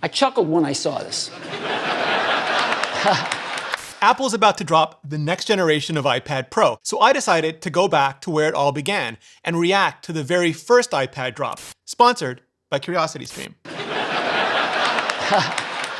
I chuckled when I saw this. Apple's about to drop the next generation of iPad Pro, so I decided to go back to where it all began and react to the very first iPad drop, sponsored by CuriosityStream.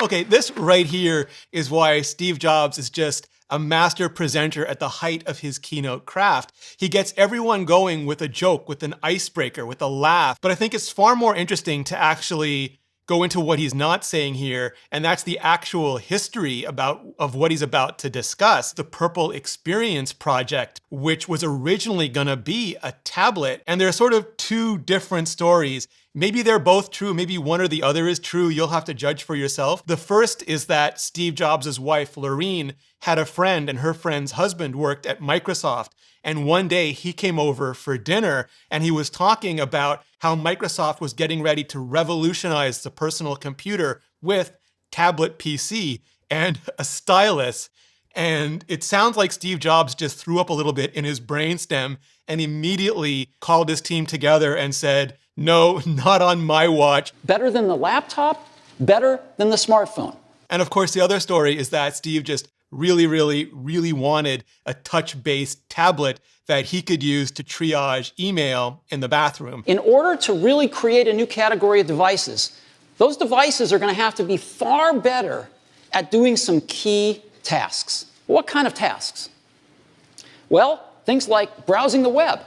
Okay, this right here is why Steve Jobs is just a master presenter at the height of his keynote craft. He gets everyone going with a joke, with an icebreaker, with a laugh. But I think it's far more interesting to actually go into what he's not saying here, and that's the actual history of what he's about to discuss. The Purple Experience project, which was originally gonna be a tablet. And there are sort of two different stories. Maybe they're both true, maybe one or the other is true. You'll have to judge for yourself. The first is that Steve Jobs' wife, Lorene, had a friend, and her friend's husband worked at Microsoft. And one day he came over for dinner and he was talking about how Microsoft was getting ready to revolutionize the personal computer with tablet PC and a stylus. And it sounds like Steve Jobs just threw up a little bit in his brainstem and immediately called his team together and said, "No, not on my watch." Better than the laptop, better than the smartphone. And of course, the other story is that Steve just really wanted a touch-based tablet that he could use to triage email in the bathroom. In order to really create a new category of devices, those devices are going to have to be far better at doing some key tasks. What kind of tasks? Well, things like browsing the web.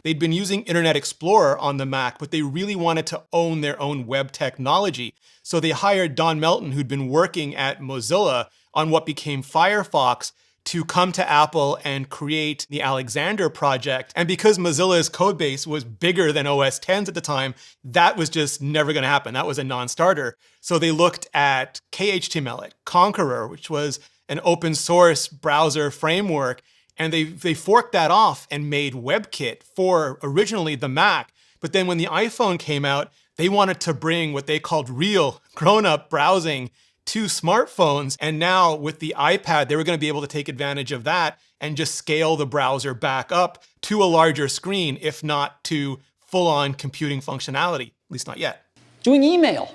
They'd been using Internet Explorer on the Mac, but they really wanted to own their own web technology. So they hired Don Melton, who'd been working at Mozilla on what became Firefox, to come to Apple and create the Alexander project. And because Mozilla's codebase was bigger than OS X's at the time, that was just never going to happen. That was a non-starter. So they looked at KHTML, at Conqueror, which was an open source browser framework, and they forked that off and made WebKit for originally the Mac. But then when the iPhone came out, they wanted to bring what they called real grown-up browsing to smartphones. And now with the iPad, they were going to be able to take advantage of that and just scale the browser back up to a larger screen, if not to full-on computing functionality, at least not yet. Doing email.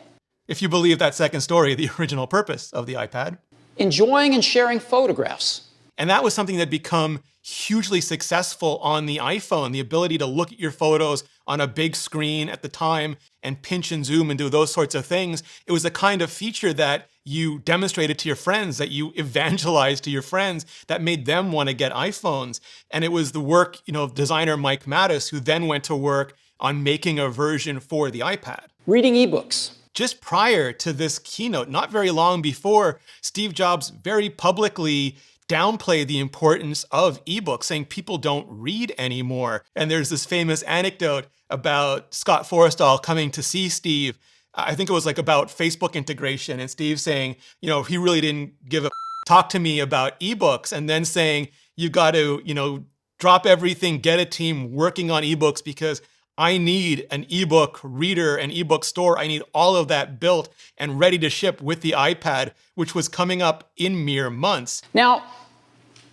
If you believe that second story, the original purpose of the iPad. Enjoying and sharing photographs. And that was something that had become hugely successful on the iPhone, the ability to look at your photos on a big screen at the time and pinch and zoom and do those sorts of things. It was the kind of feature that you demonstrated to your friends, that you evangelized to your friends, that made them want to get iPhones. And it was the work, of designer Mike Mattis, who then went to work on making a version for the iPad. Reading ebooks. Just prior to this keynote, not very long before, Steve Jobs very publicly downplayed the importance of ebooks, saying people don't read anymore. And there's this famous anecdote about Scott Forstall coming to see Steve. I think it was about Facebook integration, and Steve saying, he really didn't give a talk to me about ebooks, and then saying, you got to, drop everything, get a team working on ebooks because I need an ebook reader, an ebook store. I need all of that built and ready to ship with the iPad, which was coming up in mere months. Now,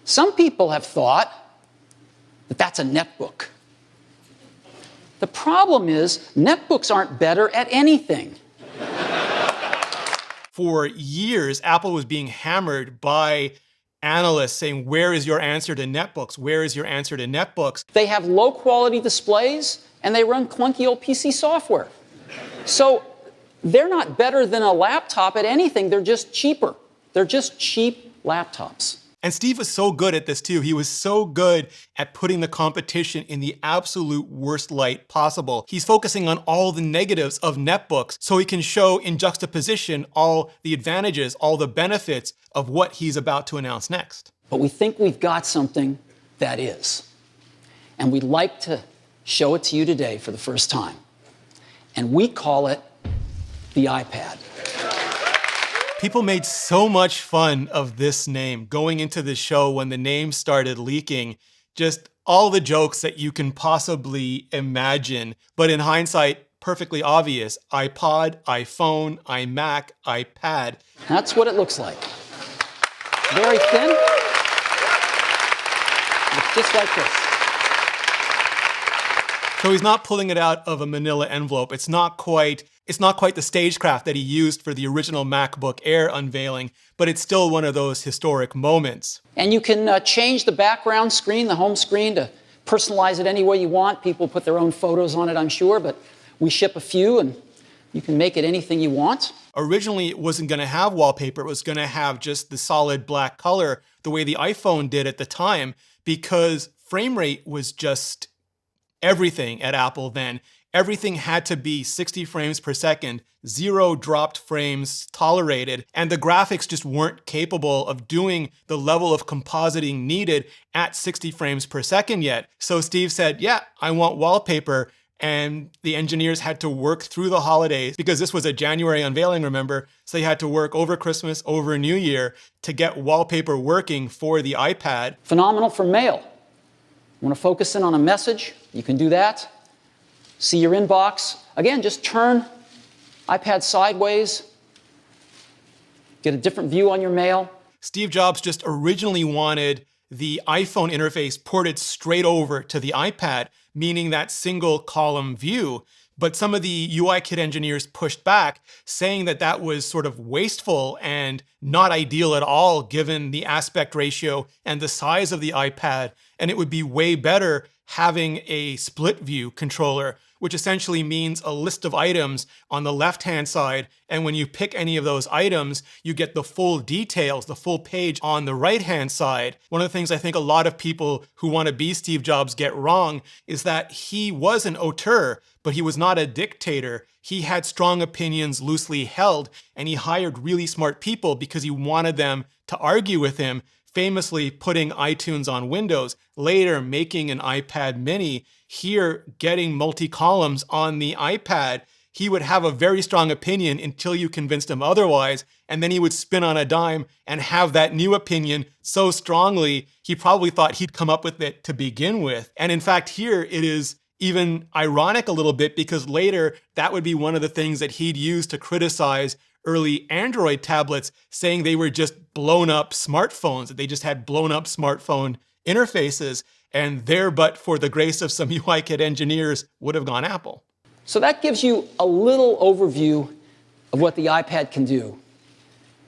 some people have thought that that's a netbook. The problem is netbooks aren't better at anything. For years, Apple was being hammered by analysts saying, where is your answer to netbooks? Where is your answer to netbooks? They have low quality displays and they run clunky old PC software. So they're not better than a laptop at anything. They're just cheaper. They're just cheap laptops. And Steve was so good at this too. He was so good at putting the competition in the absolute worst light possible. He's focusing on all the negatives of netbooks so he can show in juxtaposition all the advantages, all the benefits of what he's about to announce next. But we think we've got something that is. And we'd like to show it to you today for the first time. And we call it the iPad. People made so much fun of this name going into the show when the name started leaking. Just all the jokes that you can possibly imagine. But in hindsight, perfectly obvious. iPod, iPhone, iMac, iPad. That's what it looks like. Very thin. It's just like this. So he's not pulling it out of a manila envelope. It's not quite It's not quite the stagecraft that he used for the original MacBook Air unveiling, but it's still one of those historic moments. And you can change the background screen, the home screen, to personalize it any way you want. People put their own photos on it, I'm sure, but we ship a few and you can make it anything you want. Originally, it wasn't going to have wallpaper. It was going to have just the solid black color, the way the iPhone did at the time, because frame rate was just everything at Apple then. Everything had to be 60 frames per second, 0 dropped frames tolerated, and the graphics just weren't capable of doing the level of compositing needed at 60 frames per second yet. So Steve said, yeah, I want wallpaper. And the engineers had to work through the holidays because this was a January unveiling, remember? So they had to work over Christmas, over New Year to get wallpaper working for the iPad. Phenomenal for mail. Want to focus in on a message? You can do that. See your inbox. Again, just turn iPad sideways. Get a different view on your mail. Steve Jobs just originally wanted the iPhone interface ported straight over to the iPad, meaning that single column view. But some of the UI kit engineers pushed back, saying that that was sort of wasteful and not ideal at all, given the aspect ratio and the size of the iPad. And it would be way better having a split view controller, which essentially means a list of items on the left-hand side. And when you pick any of those items, you get the full details, the full page on the right-hand side. One of the things I think a lot of people who want to be Steve Jobs get wrong is that he was an auteur, but he was not a dictator. He had strong opinions loosely held, and he hired really smart people because he wanted them to argue with him, famously putting iTunes on Windows, later making an iPad mini, here getting multi-columns on the iPad. He would have a very strong opinion until you convinced him otherwise, and then he would spin on a dime and have that new opinion so strongly, he probably thought he'd come up with it to begin with. And in fact, here it is even ironic a little bit because later that would be one of the things that he'd use to criticize early Android tablets, saying they were just blown up smartphones, that they just had blown up smartphone interfaces, and there, but for the grace of some UI kit engineers, would have gone Apple. So that gives you a little overview of what the iPad can do,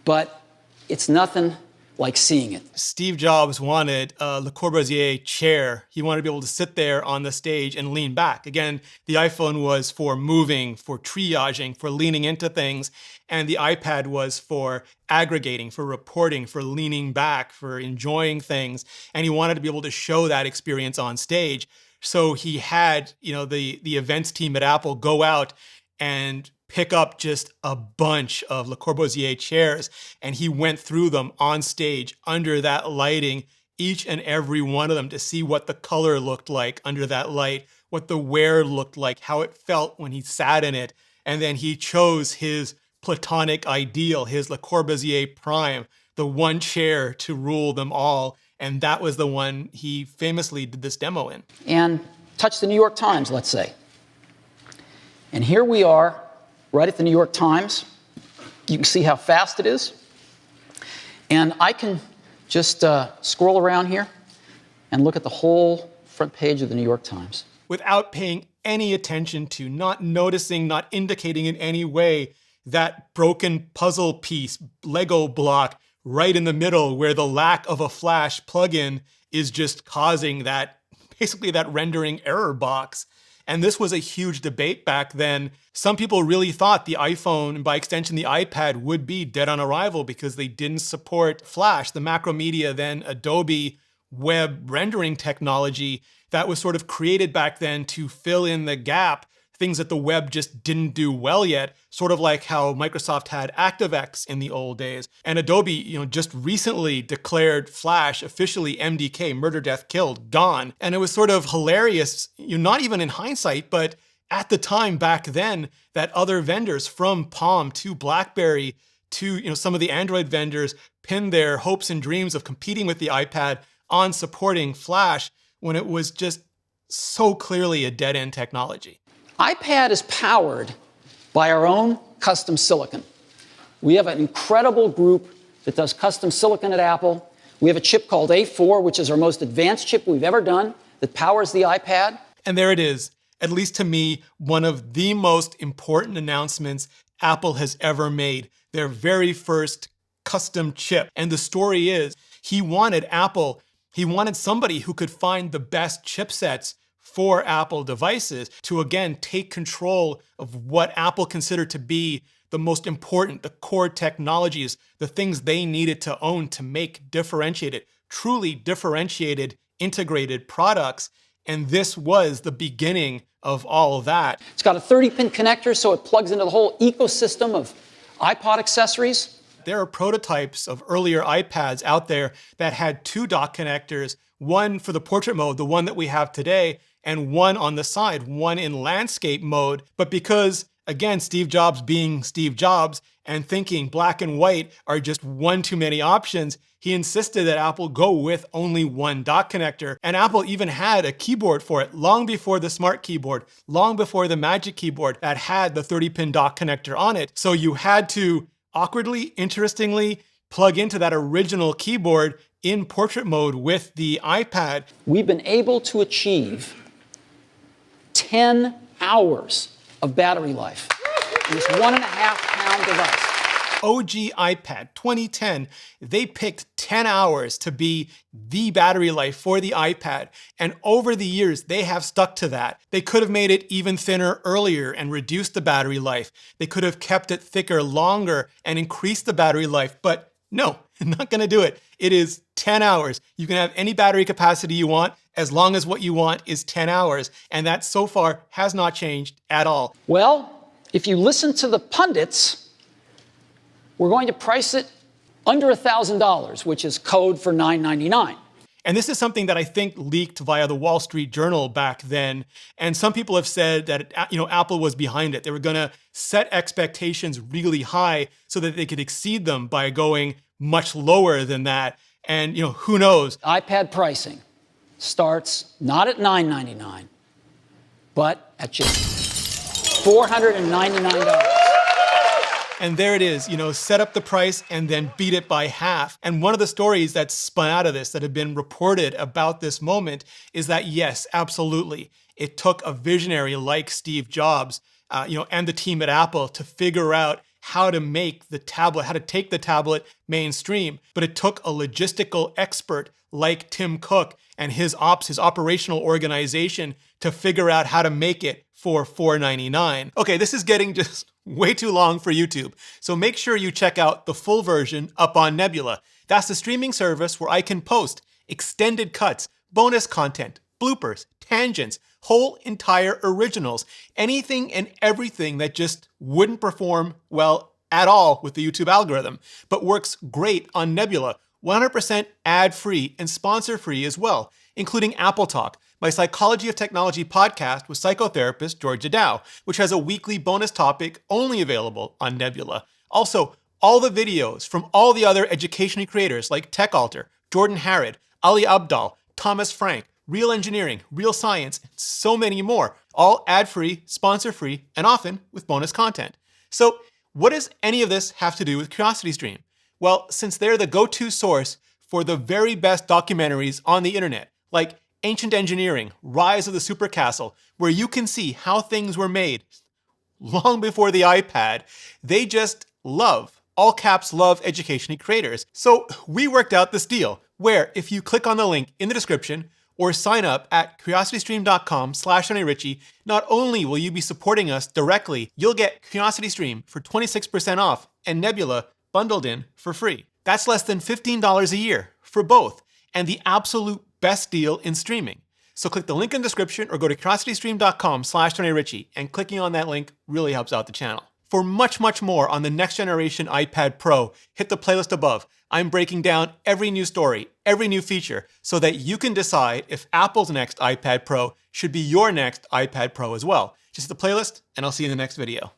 but it's nothing like seeing it. Steve Jobs wanted a Le Corbusier chair. He wanted to be able to sit there on the stage and lean back. Again, the iPhone was for moving, for triaging, for leaning into things, and the iPad was for aggregating, for reporting, for leaning back, for enjoying things. And he wanted to be able to show that experience on stage. So he had, the events team at Apple go out and pick up just a bunch of Le Corbusier chairs, and he went through them on stage under that lighting, each and every one of them, to see what the color looked like under that light, what the wear looked like, how it felt when he sat in it. And then he chose his platonic ideal, his Le Corbusier prime, the one chair to rule them all. And that was the one he famously did this demo in. And touch the New York Times, let's say. And here we are, right at the New York Times. You can see how fast it is. And I can just scroll around here and look at the whole front page of the New York Times. Without paying any attention to, not noticing, not indicating in any way that broken puzzle piece, Lego block, right in the middle where the lack of a Flash plugin is just causing that, basically that rendering error box. And this was a huge debate back then. Some people really thought the iPhone, and by extension the iPad, would be dead on arrival because they didn't support Flash, the Macromedia, then Adobe web rendering technology that was sort of created back then to fill in the gap, things that the web just didn't do well yet, sort of like how Microsoft had ActiveX in the old days. And Adobe, just recently declared Flash officially MDK, murder, death, killed, gone. And it was sort of hilarious, not even in hindsight, but at the time back then, that other vendors, from Palm to BlackBerry to some of the Android vendors, pinned their hopes and dreams of competing with the iPad on supporting Flash when it was just so clearly a dead-end technology. iPad is powered by our own custom silicon. We have an incredible group that does custom silicon at Apple. We have a chip called A4, which is our most advanced chip we've ever done, that powers the iPad. And there it is. at least to me, one of the most important announcements Apple has ever made. Their very first custom chip. And the story is, he wanted somebody who could find the best chipsets for Apple devices to, again, take control of what Apple considered to be the most important, the core technologies, the things they needed to own to make differentiated, truly differentiated, integrated products. And this was the beginning of all of that. It's got a 30-pin connector, so it plugs into the whole ecosystem of iPod accessories. There are prototypes of earlier iPads out there that had 2 dock connectors, one for the portrait mode, the one that we have today, and one on the side, one in landscape mode. But because, again, Steve Jobs being Steve Jobs and thinking black and white are just one too many options, he insisted that Apple go with only one dock connector. And Apple even had a keyboard for it long before the Smart Keyboard, long before the Magic Keyboard that had the 30-pin dock connector on it. So you had to awkwardly, interestingly, plug into that original keyboard in portrait mode with the iPad. We've been able to achieve 10 hours of battery life in this 1.5-pound device. OG iPad 2010, they picked 10 hours to be the battery life for the iPad. And over the years, they have stuck to that. They could have made it even thinner earlier and reduced the battery life. They could have kept it thicker longer and increased the battery life. But no, not going to do it. It is 10 hours. You can have any battery capacity you want as long as what you want is 10 hours. And that so far has not changed at all. Well, if you listen to the pundits, we're going to price it under $1,000, which is code for $999. And this is something that I think leaked via the Wall Street Journal back then. And some people have said that, Apple was behind it. They were going to set expectations really high so that they could exceed them by going much lower than that. And, who knows? iPad pricing starts not at $999, but at just $499. And there it is, set up the price and then beat it by half. And one of the stories that spun out of this that have been reported about this moment is that, yes, absolutely, it took a visionary like Steve Jobs, and the team at Apple to figure out how to make the tablet, how to take the tablet mainstream. But it took a logistical expert like Tim Cook and his operational organization to figure out how to make it for $499. Okay, this is getting just way too long for YouTube. So make sure you check out the full version up on Nebula. That's the streaming service where I can post extended cuts, bonus content, bloopers, tangents, whole entire originals, anything and everything that just wouldn't perform well at all with the YouTube algorithm, but works great on Nebula, 100% ad-free and sponsor-free as well, including Apple Talk, my Psychology of Technology podcast with psychotherapist Georgia Dow, which has a weekly bonus topic only available on Nebula. Also, all the videos from all the other educational creators like TechAlter, Jordan Harrod, Ali Abdal, Thomas Frank, Real Engineering, Real Science, and so many more, all ad-free, sponsor-free, and often with bonus content. So what does any of this have to do with CuriosityStream? Well, since they're the go-to source for the very best documentaries on the internet, like Ancient Engineering, Rise of the Supercastle, where you can see how things were made long before the iPad, they just love, all caps love educational creators. So we worked out this deal where if you click on the link in the description or sign up at curiositystream.com/Ritchie, not only will you be supporting us directly, you'll get CuriosityStream for 26% off and Nebula bundled in for free. That's less than $15 a year for both, and the absolute best deal in streaming. So click the link in the description or go to curiositystream.com/Ritchie, and clicking on that link really helps out the channel. For much, much more on the next generation iPad Pro, hit the playlist above. I'm breaking down every new story, every new feature, so that you can decide if Apple's next iPad Pro should be your next iPad Pro as well. Just hit the playlist, and I'll see you in the next video.